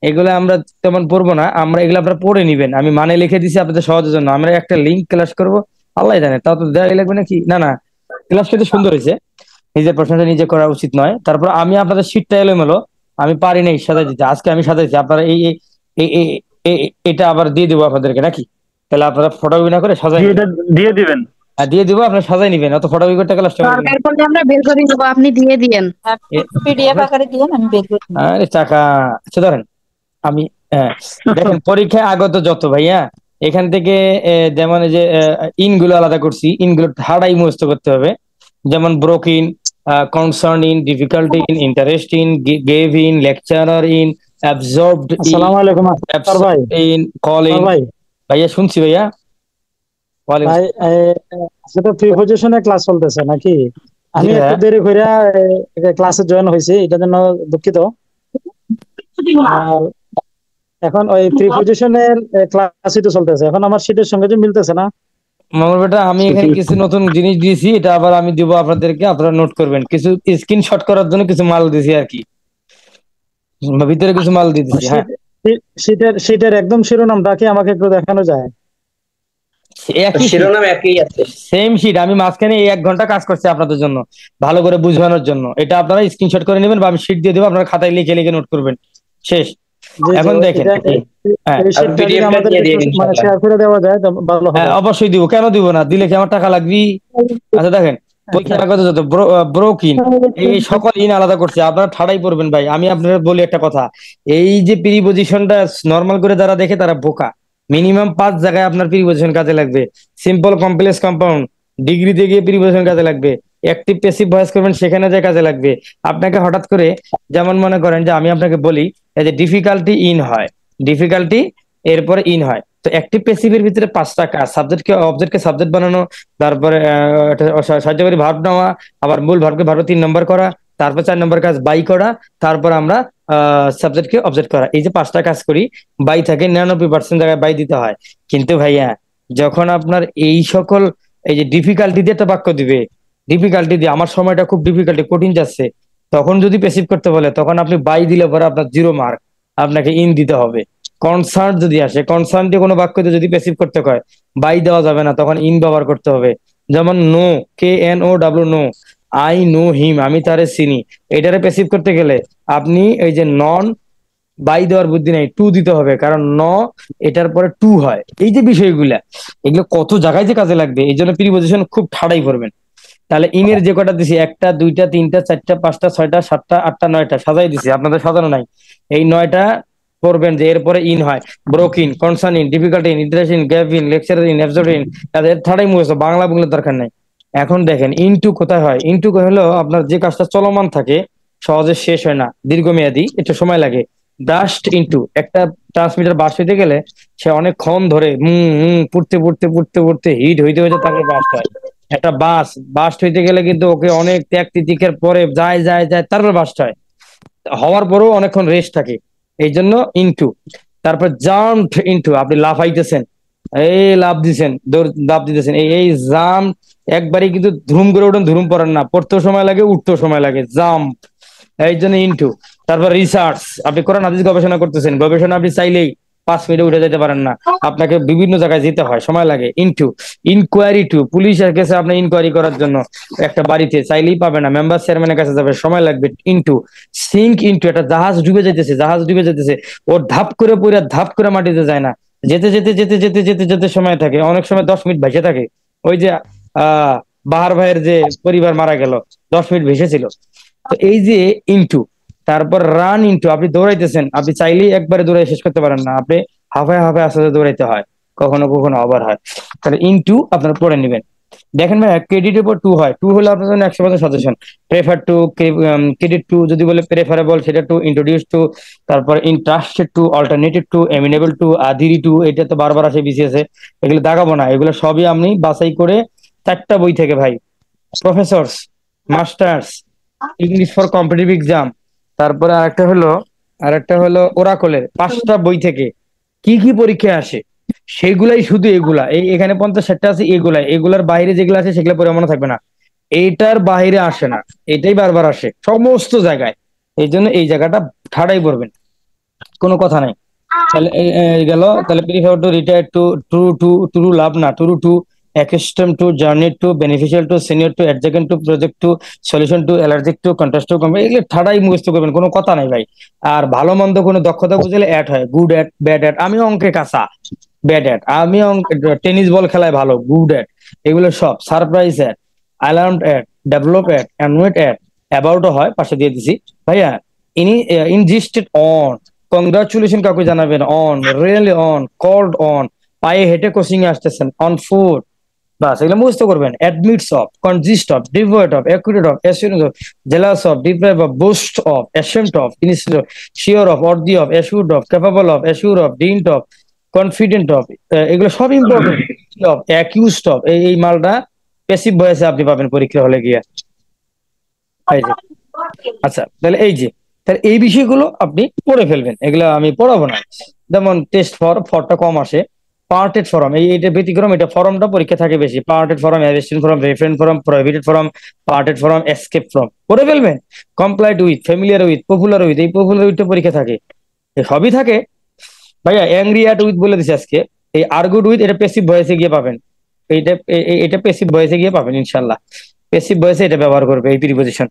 S1: এগুলো আমরা তেমন পড়বো না, আমরা এগুলো আপনারা পড়ে নিবেন। আমি মানে লিখে দিছি আপনাদের সহজের জন্য, আমরা একটা লিঙ্ক ক্লাস করব, আল্লাহ জানে, তাও তো দেওয়া লাগবে নাকি? না না, ক্লাস কিন্তু সুন্দর হয়েছে, নিজের প্রশ্নটা নিজে করা উচিত নয়। তারপর আমি আপনাদের শীটটা এলোমেলো, আমি পারি না সাজাই দিতে, আজকে আমি সাজাইছি। আপনারা এই এই এই- এই- এই- এটা আবার দিয়ে দেবো আপনাদেরকে নাকি? তাহলে আপনারা ফটোকপি না করে সাজাই
S4: দিয়ে দিবেন।
S1: দিয়ে দেবো, আপনারা সাজাই নিবেন, অত ফটোকপি করতে ক্লাসটা
S2: দরকার পড়লে আমরা বের করে দেবো, আপনি দিয়ে দিয়েন। পিডিএফ
S1: এ-
S2: আকারে দিয়েন, আমি বের করে দেবো।
S1: আরে টাকা, আচ্ছা ধরেন আমি, হ্যাঁ, দেখেন পরীক্ষায় আগত যত ভাইয়া, এখান থেকে যেমন এই যে ইনগুলো আলাদা করছি, ইনগুলো ঠাড়াই মুখস্থ করতে হবে। যেমন broke in, concern in, difficulty in, interest in, gave in, lecturer in, absorbed in,
S4: আসসালামু আলাইকুম আক্তার ভাই।
S1: In, call in.
S4: ভাই
S1: ভাইয়া শুনছি ভাইয়া। ওয়ালাইকুম
S4: ভাই সেটা প্রিপোজিশনে ক্লাস চলতেছে নাকি? আমি
S1: হ্যাঁ।
S4: একটু দেরি করে ক্লাসে জয়েন হয়েছি, এটার জন্য দুঃখিত। আর এখন ওই প্রিপোজিশনের ক্লাসই তো চলতেছে, এখন আমার শীটের সঙ্গে যে মিলতেছে না।
S1: মামুর বেটা, আমি এখানে কিছু নতুন জিনিস দিয়েছি, এটা আবার আমি দিব আপনাদেরকে, আপনারা নোট করবেন। কিছু স্ক্রিনশট করার জন্য কিছু মাল দিয়েছি আর কি, ভিতরে কিছু মাল দিয়ে দিচ্ছি। হ্যাঁ,
S4: শীটের একদম শিরোনামটা কি আমাকে একটু দেখানো যায়?
S1: একই
S3: শিরোনাম একই আছে।
S1: সেম শিট, আমি মাঝখানে এই 1 ঘন্টা কাজ করছি আপনাদের জন্য, ভালো করে বুঝানোর জন্য। এটা আপনারা স্ক্রিনশট করে নেবেন, বা আমি শিট দিয়ে দেবো, আপনারা খাতায় লিখে লিখে নোট করবেন। শেষ।
S4: জি,
S1: এখন দেখেন, হ্যাঁ,
S4: এই শীটটা যদি
S3: PDF টা
S4: আমাদের
S3: দিয়ে দিন
S4: একটু মানে
S3: ইনশাআল্লাহ।
S4: শেয়ার করে দেওয়া যায় তো ভালো
S1: হ্যাঁ,
S4: হবে।
S1: অবশ্যই দিব, কেন দিব না, দিলে কি আমার টাকা লাগবে? আচ্ছা দেখেন, পরীক্ষার আগে যত ব্রোক ইন, এই সকল ইন আলাদা করছে, আপনারা ঠাড়াই পড়বেন ভাই। আমি আপনাদের বলি একটা কথা, এই যে প্রিপজিশনটা নর্মাল করে যারা দেখে তারা বোকা। মিনিমাম 5 জায়গায় আপনার প্রিপজিশন কাজে লাগবে। সিম্পল, কমপ্লেক্স, কম্পাউন্ড, ডিগ্রিতে গিয়ে প্রিপজিশন কাজে লাগবে। অ্যাক্টিভ প্যাসিভ ভয়েস করবেন, সেখানে যে কাজে লাগবে। আপনাকে হঠাৎ করে, যেমন মনে করেন যে আমি আপনাকে বলি এই যে ডিফিকাল্টি ইন হয়, ডিফিকাল্টি এরপরে ইন হয়, তো অ্যাক্টিভ প্যাসিভের ভিতরে 5টা কাজ: সাবজেক্টকে অবজেক্টকে সাবজেক্ট বানানো, তারপরে সাহায্যকারী ভার্ব নেওয়া, আবার মূল ভার্বকে ভার্ব 3 নম্বর করা, তারপর 4 নম্বর কাজ বাই করা, তারপর আমরা সাবজেক্টকে অবজেক্ট করা। এই যে 5টা কাজ করি, বাই থাকে 99% জায়গায় বাই দিতে হয়। কিন্তু ভাইয়া, যখন আপনার এই সকল এই যে ডিফিকাল্টি দিয়ে একটা বাক্য দিবে, ডিফিকাল্টি দিয়ে আমার সময়টা খুব ডিফিকাল্টি কঠিন যাচ্ছে, তখন যদি প্যাসিভ করতে বলে, তখন আপনি বাই দিলে পরে আপনার 0 মার্ক, আপনাকে ইন দিতে হবে। কনসার্ন যদি আসে, কনসার্ন দিয়ে কোনো বাক্য দিয়ে যদি প্যাসিভ করতে কয়, বাই দেওয়া যাবে না, তখন ইন ব্যবহার করতে হবে। যেমন no, KNOW, no, I know him, আমি তারে চিনি, এটারে প্যাসিভ করতে গেলে আপনি এই যে নন, বাই দেওয়ার বুদ্ধি নেই, টু দিতে হবে, কারণ ন এটার পরে টু হয়। এই যে বিষয়গুলা, এগুলো কত জায়গায় যে কাজে লাগবে, এই জন্য প্রিপজিশন খুব ঠাড়াই করবেন। তাহলে ইনের যে কটা দিছি, একটা দুইটা তিনটা চারটা পাঁচটা ছয়টা সাতটা আটটা নয়টা সাজাই দিছি, আপনাদের সাজানো নাই। এই নয়টা পড়বেন যে এরপরে ইন হয়, broke in, concern in, difficult in, interest in, gap in, lecture in, absurd in, তাদের থাড়াই মুখস্থ, বাংলা বলার দরকার নাই। এখন দেখেন ইনটু কোথায় হয়। ইনটু হলো আপনার যে কাজটা চলমান থাকে, সহজে শেষ হয় না, দীর্ঘমেয়াদী, একটু সময় লাগে। ব্রাস্ট ইনটু, একটা ট্রান্সমিটার বাস হইতে গেলে সে অনেকক্ষণ ধরে পুড়তে পুড়তে পুড়তে পুড়তে হিট হইতে হইতে তারপর বাস্ট হয়। একটা বাস্ট হইতে গেলে কিন্তু ওকে অনেক ত্যাগ তিতিকের পরে যায় যায় যায় তারপর বাস্ট হয়, হওয়ার পরেও অনেকক্ষণ রেস্ট থাকে, এই জন্য ইনটু। তারপর জাম্প ইনটু, আপনি লাফাইতেছেন, এই লাফ দিছেন, দৌড় লাফ দিতেছেন, এই এই জাম্প, একবারে কিন্তু ধুম করে উঠেন, ধুম পড়েন না, পড়তেও সময় লাগে উঠতেও সময় লাগে, জাম্প, এই জন্য ইনটু। তারপর রিসার্চ, আপনি কোরআন হাদিস গবেষণা করতেছেন, গবেষণা আপনি চাইলেই 5 মিনিটে উঠে যেতে পারেন না, আপনাকে বিভিন্ন জায়গায় যেতে হয়, সময় লাগে, ইনটু। ইনকোয়ারি টু, পুলিশের কাছে আপনি ইনকোয়ারি করার জন্য একটা বাড়িতে চাইলেই পাবে না, মেম্বার চেয়ারম্যানের কাছে যাবে, সময় লাগবে, ইনটু। সিঙ্ক ইনটু, একটা জাহাজ ডুবে যেতেছে, জাহাজ ডুবে যেতেছে, ও ধাপ করে পড়ে ধাপ করে মাটিতে যায় না, যেতে যেতে যেতে যেতে যেতে যেতে সময় থাকে, অনেক সময় 10 মিনিট ভেসে থাকে। ওই যে বাহার ভাইয়ের যে পরিবার মারা গেল, 10 মিনিট ভেসেছিল। তো এই যে ইনটু। তারপর রান ইনটু, আপনি দৌড়াইতেছেন, আপনি চাইলেই একবারে দৌড়াই শেষ করতে পারেন না, আপনি হাফায় হাফায় আস্তে আস্তে দৌড়াইতে হয়, কখনো কখনো আবার হয়। তাহলে ইনটু আপনারা পড়ে নেবেন। দেখেন ভাই, ক্রেডিটের উপর 2 হয়, 2 হলে আপনার জন্য 100% suggestion. Prefer to, credit to, যদি বলে প্রেফারেবল সেটা টু, ইন্ট্রোডিউস টু, তারপর interested to, alternative to, amenable to, adhere to, এটা তো বারবার আসে বিসিএস এ, এগুলো দাগাবো না, এগুলো সবই আপনি বাছাই করে 4টা বই থেকে ভাই, professors, masters, English for competitive exam, তারপরে আরেকটা হলো ওরাকলের 5টা বই থেকে কি কি পরীক্ষা আসে, সেগুলাই শুধু এগুলা, এই এখানে 50-60টা আছে, এগুলার বাইরে যেগুলো আছে সেগুলো পরে মনে থাকবে না, এইটার বাইরে আসে না, এটাই বারবার আসে সমস্ত জায়গায়। এই জন্য এই জায়গাটা ঠাড়াই পড়বেন, কোনো কথা নাই। তাহলে এই গেল। তাহলে prefer to, retire to, to to to love না, to to, accustom to, journey to, beneficial to, senior to, adjacent to, project to, solution to, allergic to, contrast to, এগুলো ঠাড়াই মুখস্থ করবেন, কোনো কথা নাই ভাই। আর ভালো মন্দ কোনো দক্ষতা বুঝলে অ্যাড হয়, গুড অ্যাট, ব্যাড অ্যাট, আমি অঙ্কে কাঁচা, ব্যাড অ্যাট, আমি টেনিস বল খেলায় ভালো, গুড অ্যাট, এগুলো সব, surprise at, alarmed at, develop at, annoyed at, অ্যাবাউটও হয়, পাশে দিয়ে দিছি ভাইয়া। ইনি ইনজিস্টেড অন, কংগ্রাচুলেশন কাউকে জানাবেন, on, really on, called on, পায়ে হেঁটে কোচিং এ আসতেছেন, অন ফুট, বাস এগুলো মুখস্থ করবেন। Admits of, consist of, devoid of, accurate of, assurance of, jealous of, deprive of, boost of, assent of, instead of, sure of, worthy of, assured of, capable of, assure of, dint of, confident of, এগুলো সব important of, accused of, এই মালটা passive ভয়েসে আপনি পাবেন পরীক্ষা হলে গিয়া। এই যে, আচ্ছা তাহলে এই যে, তাহলে এই বিষয়গুলো আপনি পড়ে ফেলবেন, এগুলো আমি পড়াবো না। যেমন টেস্ট ফরটা কম আসে, পার্টেড ফরম, এইটা ব্যতিক্রম, এটা ফরমটা পরীক্ষা থাকে বেশি, parted form, arrested form, referent form, prohibited form, parted form, escape form, পড়ে ফেলবেন। Complied with, familiar with, popular with, এই পপুলার উইথটা পরীক্ষা থাকে, এই সবই থাকে ভাইয়া। অ্যাংরি অ্যাট উইথ বলে দিছি আজকে, এই আর্গুড উইথ, এটা প্যাসিভ ভয়েসে গিয়ে পাবেন, এইটা এটা প্যাসিভ ভয়েসে গিয়ে পাবেন ইনশাল্লাহ, প্যাসিভ ভয়েসে এটা ব্যবহার করবে এই প্রিপোজিশন।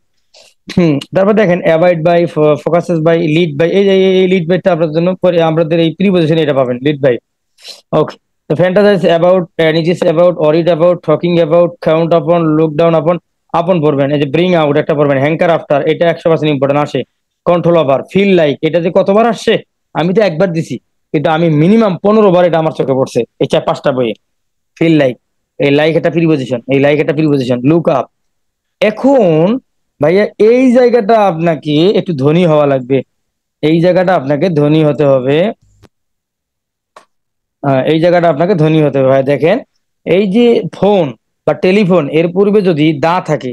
S1: তারপর দেখেন avoid by, focuses by, lead by, এই লিড বাইটা আপনাদের জন্য আমাদের এই প্রিপোজিশন এটা পাবেন, লিড বাই। ওকে, তো fantasize about, anxious about, worried about, talking about, count upon, look down upon, upon পড়বেন। এই যে ব্রিং আউট একটা পড়বেন, হ্যাঙ্কার আফটার, এটা 100% ইম্পর্টেন্ট আসে। কন্ট্রোল ওভার, ফিল লাইক, এটা যে কতবার আসছে, আমি তো একবার দিছি, কিন্তু আমি মিনিমাম 15 বার এটা আমার চোখে পড়ছে এই 4-5টা বইয়ে। ফিল লাইক, এই লাইক একটা প্রিপোজিশন, এই লাইক একটা প্রিপোজিশন। লুক আপ, এখন ভাইয়া এই জায়গাটা আপনাকে একটু ধনী হওয়া লাগবে, এই জায়গাটা আপনাকে ধনী হতে হবে, এই জায়গাটা আপনাকে ধনী হতে হবে ভাই। দেখেন এই যে ফোন বা টেলিফোন, এর পূর্বে যদি দা থাকে,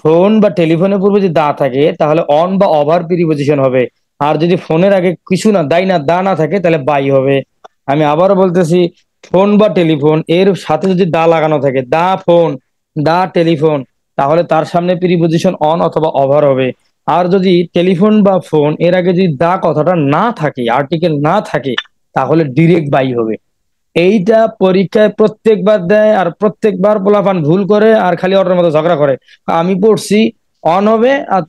S1: ফোন বা টেলিফোনের পূর্বে যদি দা থাকে তাহলে অন বা ওভার প্রিপোজিশন হবে, আর যদি ফোনের আগে কিছু না দাই না দা না থাকে তাহলে বাই হবে। আমি আবারও বলতেছি, ফোন বা টেলিফোন এর সাথে যদি দা লাগানো থাকে, দা ফোন, দা টেলিফোন, তাহলে তার সামনে প্রিপোজিশন অন অথবা ওভার হবে। আর যদি টেলিফোন বা ফোন এর আগে যদি দা কথাটা না থাকে, আর্টিকেল না থাকে, তাহলে ডিরেক্ট বাই হবে। এইটা পরীক্ষায় প্রত্যেকবার দেয়, আর প্রত্যেকবার পোলাপান ভুল করে আর খালি অটোর মতো ঝগড়া করে, আমি পড়ছি অন হবে আর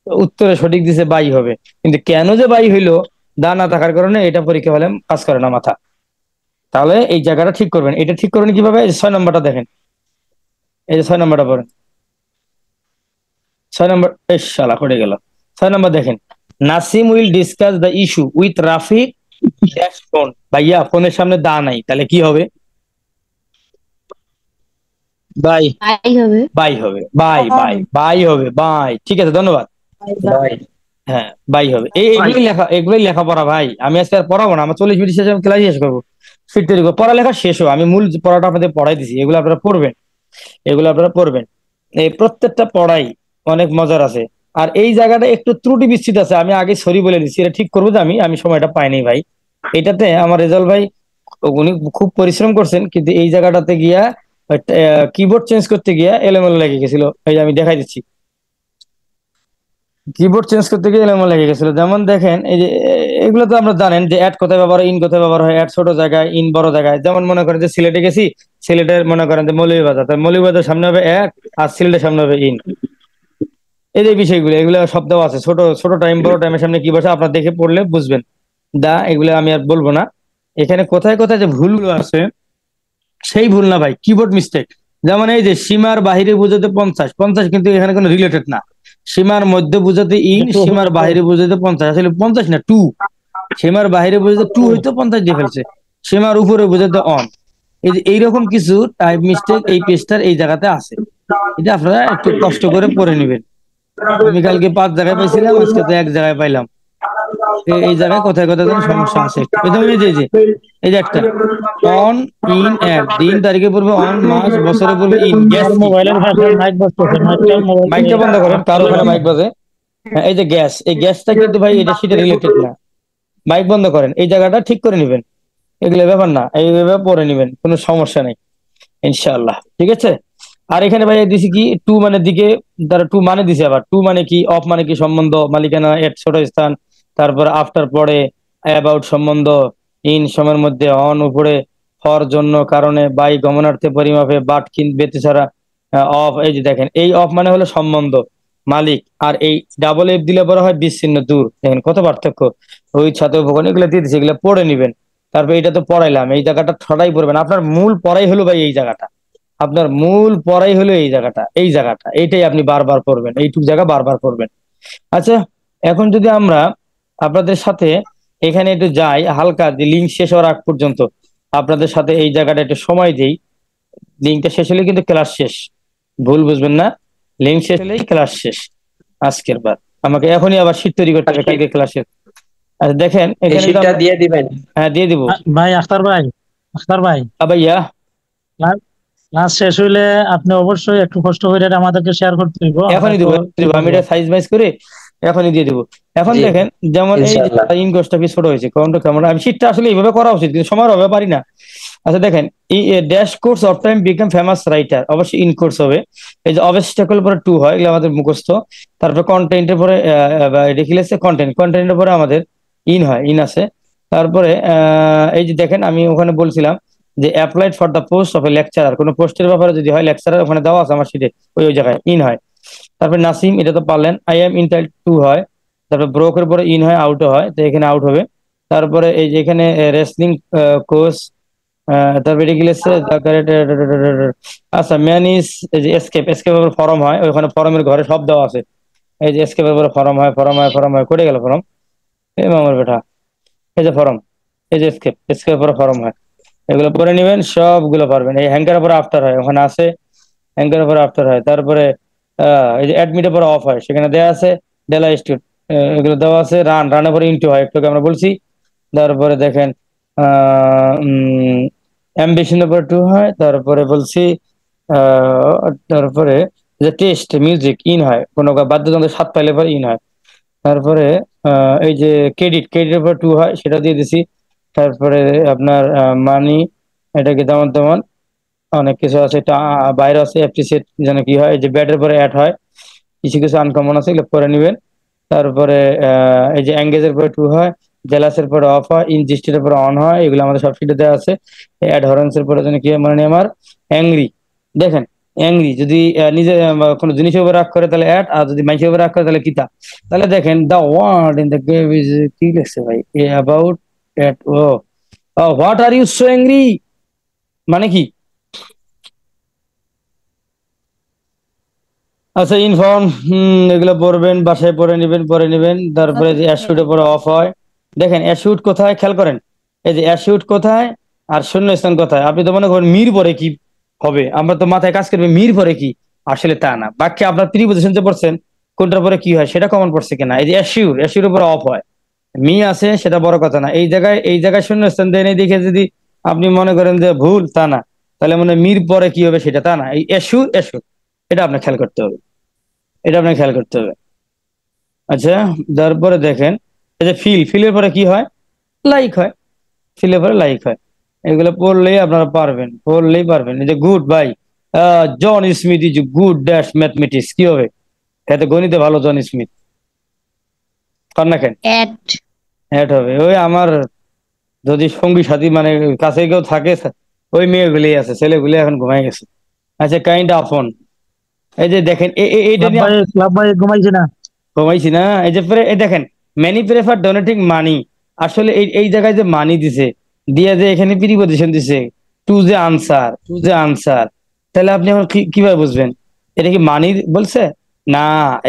S1: উত্তরে সঠিক দিছে বাই হবে, কিন্তু কেন যে বাই হইলো, দা না থাকার কারণে এটা পরীক্ষা হলে কাজ করে না মাথা। তাহলে এই জায়গাটা ঠিক করবেন, এটা ঠিক করবেন কিভাবে, এই যে 6 নম্বরটা দেখেন, এই যে 6 নম্বরটা পড়েন, ছয় নম্বর শালা করে গেল। 6 নম্বর দেখেন, Nasim will discuss the issue with Rafiq dash phone. ভাইয়া ফোনের সামনে দা নাই, তাহলে কি হবে?
S3: বাই
S2: তাই হবে।
S1: বাই হবে, বাই বাই বাই হবে, বাই। ঠিক আছে, ধন্যবাদ।
S3: বাই
S1: হ্যাঁ, বাই হবে। এগুলোই লেখাপড়া ভাই। আমি আজকে আর পড়াবো না, আমার 40 মিনিট শেষে আমি ক্লাস শেষ করবো, ফিট তৈরি করবো, পড়ালেখা শেষ হবে। আমি মূল পড়াটা আপনাদের পড়াই দিছি, এগুলো আপনারা পড়বেন, এগুলো আপনারা পড়বেন। এই প্রত্যেকটা পড়াই অনেক মজার আছে। আর এই জায়গাটা একটু ত্রুটি বিচ্ছিত আছে, আমি আগে সরি বলে দিচ্ছি, এটা ঠিক করবো। যে আমি সময়টা পাইনি ভাই। এটাতে আমার রেজাল্ট ভাই, উনি খুব পরিশ্রম করছেন, কিন্তু এই জায়গাটাতে গিয়া কিবোর্ড চেঞ্জ করতে গিয়া এলোমেলো লেগে গেছিল। এই যে আমি দেখাই দিচ্ছি, কিবোর্ড চেঞ্জ করতে গিয়ে এলোমেলো লেগে গেছিল। যেমন দেখেন, এই যে এগুলো তো আমরা জানেন যে অ্যাড কোথায় ব্যবহার হয়, ইন কোথায় ব্যবহার হয়। অ্যাড ছোট জায়গায়, ইন বড় জায়গায়। যেমন মনে করেন যে সিলেটে গেছি, সিলেটের মনে করেন যে মৌলভীবাজার, তার মৌলভীবাজার সামনে হবে অ্যাড, আর সিলেটের সামনে হবে ইন। এই যে বিষয়গুলো, এগুলো শব্দ আছে, ছোট ছোট টাইম বড় টাইমের সামনে কি বসে আপনার দেখে পড়লে বুঝবেন। এগুলো আমি আর বলবো না। এখানে কোথায় কোথায় যে ভুলগুলো আছে, সেই ভুল না ভাই, কিবোর্ড মিস্টেক। যেমন এই যে সীমার বাহিরে বোঝাতে 50, 50 কিন্তু এখানে কোনো রিলেটেড না। সীমার মধ্যে বোঝাতে ইন,
S4: একটু
S1: সীমার বাহিরে বোঝাতে 50, আসলে 50 না, টু। সীমার বাহিরে বোঝাতে টু হইতো, 50 দিয়ে ফেলছে। সীমার উপরে বোঝাতে অন। এই যে এইরকম কিছু টাইপ মিস্টেক এই পেজটার এই জায়গাতে আছে। এটা আপনারা একটু কষ্ট করে পড়ে নেবেন। আমি কালকে 5 জায়গায় পাইছিলাম, আজকে তো 1 জায়গায় পাইলাম। এই জায়গায় কোথায় কোথায় যেন সমস্যা আছে একটু। এই যেমন এই যে একটা অন, ইন, অ্যাড, দিন তারিখে পড়বে অন, মাস বছরে পড়বে ইন। গ্যাস
S4: আমার
S1: কি?
S4: মোবাইলের পাশে মাইক বাজতেছে, মাইকটা মোবাইল থেকে
S1: মাইকটা বন্ধ করেন,
S4: হাত
S1: কারো
S4: তুলে
S1: ওখানে
S4: নেন।
S1: মাইক বাজে। হ্যাঁ, এই যে গ্যাস, এই গ্যাসটা কিন্তু ভাই এটা সেটা রিলেটেড না। মাইক বন্ধ করেন, এই জায়গাটা ঠিক করে নেবেন। এগুলো ব্যাপার না, এইভাবে পড়ে নেবেন, কোনো সমস্যা নেই ইনশাআল্লাহ। ঠিক আছে। আর এখানে ভাই দিছি কি, টু মানে দিকে, তারা টু মানে দিছে। আবার টু মানে কি, অফ মানে কি সম্বন্ধ, মালিকানা, এট ছোট স্থান, তারপর আফটার পরে, অ্যাবাউট সম্বন্ধ, ইন সময়ের মধ্যে, অন উপরে, ফর জন্য, কারণে, বাই গমনার্থে, পরিমাপে, বাট ব্যতীত ছাড়া, অফ। এই যে দেখেন, এই অফ মানে হলো সম্বন্ধ, মালিক। আর এই ডাবল এফ দিলে পরে হয় বিচ্ছিন্ন, দূর। দেখেন কত পার্থক্য। ওই ছাত্র উপকরণ এগুলো দিয়ে দিচ্ছে, এগুলো পড়ে নিবেন। তারপর এটা তো পড়াইলাম, এই জায়গাটা ছড়াই পড়বেন। আপনার মূল পড়াই হলো ভাই এই জায়গাটা, আপনার মূল পড়াই হলো এই জায়গাটা এইটাই আপনি বারবার পড়বেন, এইটুক জায়গা বারবার পড়বেন। আচ্ছা, এখন যদি আমরা আপনাদের সাথে এখানে একটু যাই, হালকা যে লিঙ্ক শেষ হওয়ার আগ পর্যন্ত আপনাদের সাথে এই জায়গাটা একটু সময় দেই। লিঙ্কটা শেষ হলে কিন্তু ক্লাস শেষ, ভুল বুঝবেন না। লিঙ্ক শেষ হলেই ক্লাস শেষ আজকের বার। আমাকে এখনই আবার শীট তৈরি করতে হবে, কালকে ক্লাস শেষ। আচ্ছা দেখেন,
S3: এই
S1: এখানে কিন্তু
S3: শীটটা
S1: আমরা,
S3: দিয়ে দিবেন।
S1: হ্যাঁ দিয়ে দিব।
S4: ভাই আখতার ভাই, আখতার ভাই,
S1: ভাইয়া
S4: ক্লাস শেষ হইলে আপনি অবশ্যই একটু কষ্ট করে এটা আমাদেরকে শেয়ার করতে দিব, আমরা
S1: এখনই
S4: তো
S1: দেবো,
S4: কি
S1: আমি
S4: বলবো।
S1: এটা সাইজ মাইজ করে এখনই দিয়ে দেবো। এখন
S3: জি
S1: দেখেন, যেমন এই যে
S3: ইনশাআল্লাহ।
S1: ইনকোর্সটা কি ছোট হয়েছে, কারণটা কেমন, আমি শীটটা আসলে এইভাবে করা উচিত, কিন্তু সময়ের অভাবে পারি না। আচ্ছা দেখেন, এই dash course of time become famous writer, অবশ্যই ইন কোর্স হবে। এই যে অবস্টাকল পরে টু হয়, এগুলো আমাদের মুখস্থ। তারপরে কন্টেন্টের পরে এটা কি লিখছে, কন্টেন্ট, কন্টেন্টের পরে আমাদের ইন হয়, ইন আছে। তারপরে এই যে দেখেন, আমি ওখানে বলছিলাম যে applied for the post of A lecturer, কোনো পোস্টের ব্যাপারে যদি হয়, লেকচারার ওখানে দেওয়া আছে আমার শিটে, ওই জায়গায় ইন হয়। তারপরে নাসিম, এটা তো পারলেন। আই এম ইন্টাইল টু হয়। তারপরে ব্রোকের পরে ইন হয়, আউট হয়, তো এখানে আউট হবে। তারপরে এই যে এখানে রেসলিং কোচ, তারপরে এটা কি লিখছে, আচ্ছা ম্যান ইজ, এই যে এসকেপ, এসকেপের পরে ফরম হয়, ওইখানে ফরমের ঘরে সব দেওয়া আছে। এই যে এসকেপের পরে ফরম হয়, ফরম হয়, ফরম হয়, করে গেল ফরম, এই মামার বেটা। এই যে ফরম, এই যে এসকেপ, এসকেপের পরে ফরম হয়, এগুলো পরে নেবেন, সবগুলো পারবেন। এই হ্যাঙ্কারের পরে আফটার হয়, ওখানে আছে, অ্যাঙ্কারের পরে আফটার হয়। তারপরে এই যে অ্যাডমিটের পরে অফ হয়, সেখানে দেওয়া আছে ডেলা স্টুড, এগুলো দেওয়া আছে। রানের পরে ইনটু হয়, একটু আগে আমরা বলছি। তারপরে দেখেন অ্যাম্বিশনের পরে টু হয়। তারপরে বলছি তারপরে যে টেস্ট মিউজিক ইন হয়, কোনো বাদ্যযন্ত্র স্বাদ পাইলে পরে ইন হয়। তারপরে এই যে ক্রেডিট, ক্রেডিটের পরে টু হয়, সেটা দিয়ে দিছি। তারপরে আপনার মানি, এটাকে যেমন তেমন অনেক কিছু আছে, এটা বাইরে আছে। অ্যাপ্রিসিয়েট যেন কি হয়, এই যে ব্যাটের পরে অ্যাড হয়, কিছু কিছু আনকমন আছে, এগুলো করে নেবেন। তারপরে এই যে এঙ্গেজের পরে টু হয়, জেলাসের পরে অফ হয়, ইনজিস্টের পরে অন হয়, এগুলো আমাদের সব শিটে দেওয়া আছে। অ্যাডহরেন্সের পরে যেন কি হয়, মানে আমার অ্যাংরি। দেখেন, অ্যাংরি যদি নিজে কোনো জিনিসের উপর রাগ করে তাহলে অ্যাড, আর যদি মানুষের উপর রাগ করে তাহলে কিতা। তাহলে দেখেন, the word in the game is, কি লিখছে ভাই, অ্যাবাউট অ্যাট, ও what are you so angry, মানে কি? আচ্ছা ইনফর্ম এগুলো পড়বেন, বাসায় পড়ে নেবেন। তারপরে যে অ্যাশিউটের পরে অফ হয়, দেখেন অ্যাশিউট কোথায় খেয়াল করেন, এই যে অ্যাশিউট কোথায় আর শূন্যস্থান কোথায়। আপনি তো মনে করেন মির পরে কি হবে, আমরা তো মাথায় কাজ করবে মির পরে কি, আসলে তা না। বাক্যে আপনার প্রিপজিশন যে পড়ছেন কোনটার পরে কি হয় সেটা কমন পড়ছে কিনা। এই যে অ্যাশিউর উপরে অফ হয়, মি আছে সেটা বড় কথা না। এই জায়গায় শূন্যস্থান দেয় নাই দেখে যদি আপনি মনে করেন যে ভুল, তা না। তাহলে মানে মির পরে কি হবে সেটা তা না, এই অ্যাশিউর এটা আপনার খেয়াল করতে হবে, এটা আপনাকে খেয়াল করতে হবে। আচ্ছা, তারপরে দেখেন এই যে ফিলের পরে কি হয়, লাইক হয়, ফিলের পরে লাইক হয়। এগুলো পড়লেই আপনারা পারবেন, পড়লেই পারবেন। এই যে good by John Smith is good dash mathematics, কি হবে? এতে গণিতে ভালো জন স্মিথ, কর না কেন?
S2: অ্যাট
S1: হ্যাট হবে। ওই আমার যদি সঙ্গী সাথী মানে কাছে কেউ থাকে, ওই মেয়েগুলি আছে, ছেলেগুলি এখন ঘুমাই গেছে। আচ্ছা, কাইন্ড আপন, এই যে দেখেন এইটা নিয়ে
S4: ক্লাব ভাই ঘুমাইছে না?
S1: ঘুমাইছি না। এই যে এই দেখেন ম্যানি প্রেফার ডোনেটিং মানি, আসলে এই জায়গায় যে মানি দিছে, দিয়ে যে এখানে প্রিপজিশন দিছে টু যে আনসার, তাহলে আপনি এখন কিভাবে বুঝবেন এটা কি মানি বলছে না?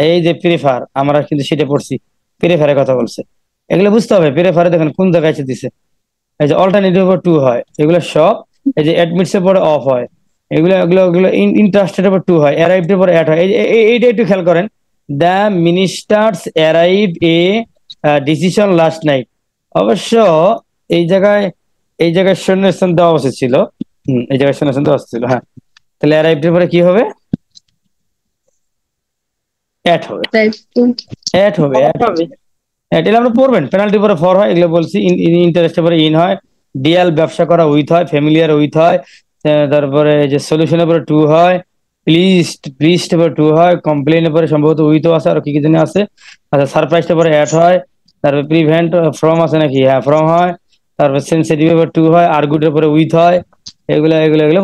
S1: এই যে প্রেফার, আমরা কিন্তু সেটা পড়ছি, প্রেফারের কথা বলছে। এগুলো বুঝতে হবে, প্রেফারে দেখেন কোন জায়গায় এসে দিছে। এই যে অল্টারনেটিভ উপর টু হয়, এগুলো সব। এই যে অ্যাডমিটস এর পরে অফ হয়, এগুলো এগুলো এগুলো ইন্টারেস্টের উপর টু হয়, অ্যারাইভড এর পরে অ্যাড হয়। এইটা একটু খেয়াল করেন, the ministers arrive a decision last night. অবশ্য এই জায়গায় এই জায়গায় শূন্যস্থান দেওয়া উচিত ছিল। এই জায়গায় শূন্যস্থান দেওয়া উচিত ছিল, হ্যাঁ। তাহলে অ্যারাইভড এর পরে কি হবে? অ্যাড হবে, অ্যাড হবে, অ্যাড হবে। এটা আপনি পড়বেন, পেনাল্টি পরে ফর হয়, এগুলো বলছি। ইন্টারেস্টের পরে ইন হয়, ডিএল ব্যবসা করা উইথ হয়, ফ্যামিলিয়ার উইথ হয়। তারপরে যে সলিউশনের পরে টু হয়, প্লিজড পরে টু হয়, কমপ্লেনের পরে সম্ভবত উইথও আছে, আর কি কি জানি আছে। আচ্ছা, সারপ্রাইজটা পরে অ্যাড হয়। তারপরে প্রিভেন্ট ফ্রম আছে নাকি, হ্যাঁ ফ্রম হয়। তারপর সেন্সিটিভ এর পরে টু হয়, আর্গুডের পরে উইথ হয়। এগুলো এগুলো এগুলো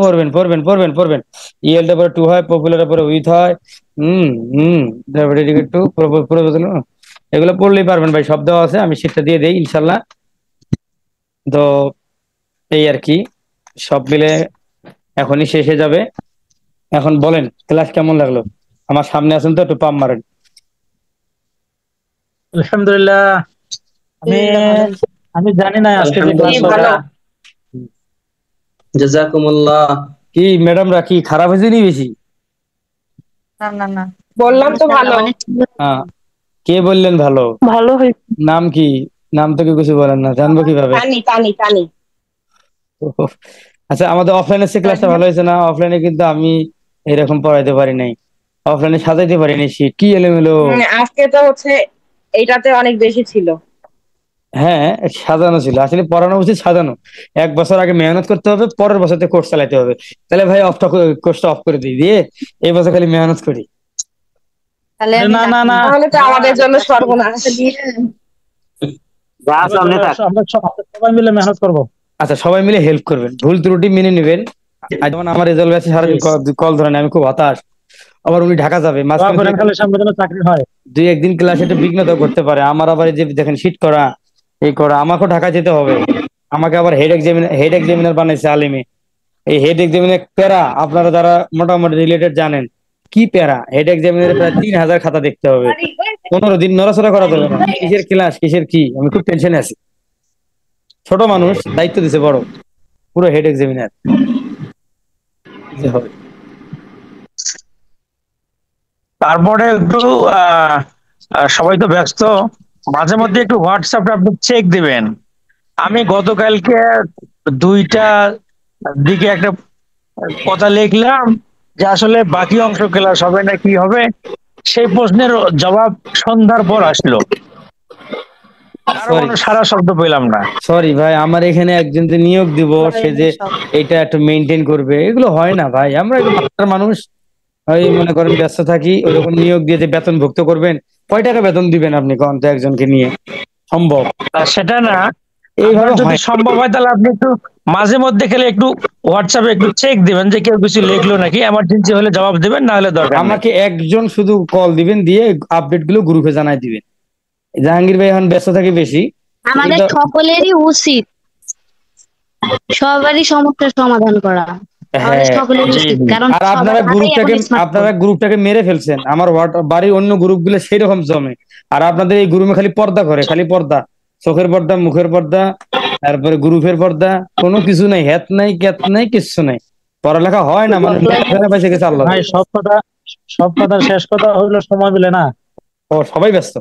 S1: পড়বেন। ইএলটা পরে টু হয়, পপুলারের পরে উইথ হয়। হুম হুম তারপরে টু প্রপোজাল, এগুলো পড়লেই পারবেন ভাই, সব দেওয়া আছে, আমি সেটা দিয়ে দেই ইনশাল্লাহ। তো এই আর কি, সব মিলে এখনই শেষ হয়ে যাবে। এখন বলেন ক্লাস কেমন লাগলো? আমার সামনে আছেন তো, একটু পাম মারেন।
S4: আলহামদুলিল্লাহ। আমি আমি জানি না আজকে যে ক্লাস
S3: আলহামদুলিল্লাহ, জাযাকুমুল্লাহ।
S1: কি ম্যাডামরা কি খারাপ হয়েছে নি বেশি?
S2: বললাম তো ভালো।
S1: হ্যাঁ, কে বললেন ভালো?
S2: ভালো হয়েছে।
S1: নাম কি? নাম তো কেউ কিছু বলেন না, জানবো কিভাবে?
S2: টানি
S1: আচ্ছা, আমাদের অফলাইনে সে ক্লাসটা ভালো হয়েছে না? অফলাইনে কিন্তু আমি এরকম পড়াইতে পারি নাই, অফলাইনে সাজাইতে পারি নাই, শীট কি এলোমেলো।
S2: আজকে তো হচ্ছে এইটাতে অনেক বেশি ছিল।
S1: হ্যাঁ, সাজানো ছিল, আসলে পড়ানো উচিত সাজানো। 1 বছর আগে মেহনত করতে হবে, পরের বছর থেকে কোর্স চালাতে হবে। তাহলে ভাই কোর্সটা অফ করে দিই, দিয়ে এই বছর খালি মেহনত করি।
S4: না না না,
S2: তাহলে তো আমাদের জন্য সর্বনাশ।
S4: আমরা সবাই মিলে মেহনত করবো।
S1: আচ্ছা, সবাই মিলে হেল্প করবেন, ভুল ত্রুটি মেনে নেবেন। আর যেমন আমার রেজাল্ট আছে, সারাদিন কল ধরেন, আমি খুব হতাশ। আবার উনি ঢাকা যাবে,
S4: দোয়া
S1: মাঝখানে
S4: করেন খালি সামনে যেন চাকরি হয়।
S1: দুই একদিন ক্লাসে একটা বিঘ্নতা করতে পারে। আমার আবার এই যে দেখেন শীট করা, এই করা, আমাকেও ঢাকা যেতে হবে। আমাকে আবার হেড এক্সামিনার বানাইছে আলিমে। এই হেড এক্সামিনার প্যারা, আপনারা যারা মোটামুটি রিলেটেড জানেন কি প্যারা। হেড এক্সামিনার প্রায় 3000 খাতা দেখতে হবে, 15 দিন নড়াচড়া করা যাবে না। কিসের ক্লাস কিসের কি, আমি খুব টেনশনে আছি। ছোট মানুষ, দায়িত্ব দিছে বড়, পুরো হেড এক্সামিনার, যে হবে।
S5: তারপরে একটু আহ সবাই তো ব্যস্ত, মাঝে মধ্যে একটু হোয়াটসঅ্যাপটা আপনি চেক দিবেন। আমি গতকালকে 2টা দিকে একটা কথা লিখলাম যে আসলে বাকি অংশ ক্লাস হবে না কি হবে, সেই প্রশ্নের জবাব সন্ধ্যার পর আসলো, কারো
S1: সরি
S5: কোনো সারা শব্দ পেলাম না।
S1: সরি ভাই, আমার এখানে একজন যে নিয়োগ দিব, সে যে এটা একটু মেনটেন করবে, এগুলো হয় না ভাই। আমরা একটু বাচ্চার মানুষ, ওই মনে করেন ব্যস্ত থাকি। ওরকম নিয়োগ দিয়ে যে বেতন ভুক্ত করবেন, কয় টাকা বেতন দিবেন আপনি কোন তো একজনকে নিয়ে? সম্ভব
S5: সেটা না,
S1: এইভাবে
S5: আপনার যদি
S1: হয়?
S5: সম্ভব হয় তাহলে আপনি একটু মাঝে মধ্যে খেলে একটু হোয়াটসঅ্যাপে একটু চেক দিবেন যে কেউ কিছু লিখলো নাকি, এমার্জেন্সি হলে জবাব দিবেন, না হলে দরকার নেই।
S1: আমাকে একজন শুধু কল দিবেন, দিয়ে আপডেট গুলো গ্রুপে জানাই দিবেন। জাহাঙ্গীর ভাই এখন ব্যস্ত থাকে বেশি।
S2: আমাদের
S1: এগুলো
S2: সকলেরই উচিত সবারই সমস্যার সমাধান করা। তাহলে
S1: হ্যাঁ
S2: সকলের
S5: জি
S2: উচিত,
S5: জি
S2: কারণ
S1: আর
S2: সবার হাতেই এখন স্মার্টফোন।
S1: আপনারা গ্রুপটাকে মেরে ফেলছেন। আমার বাড়ির অন্য গ্রুপ গুলো সেই রকম জমে, আর আপনাদের এই গ্রুপে খালি পর্দা করে, খালি পর্দা, চোখের পর্দা, মুখের পর্দা, তারপরে গ্রুপের পর্দা, কোনো কিছু নাই, হ্যাত নাই, ক্যাত নাই, কিচ্ছু নাই, পড়ালেখা হয় না, মানুষ বেঁচে গেছে আল্লাহ।
S4: ভাই সব কথা শেষ কথা হইলো সময় মিলে না।
S1: ও সবাই ব্যস্ত।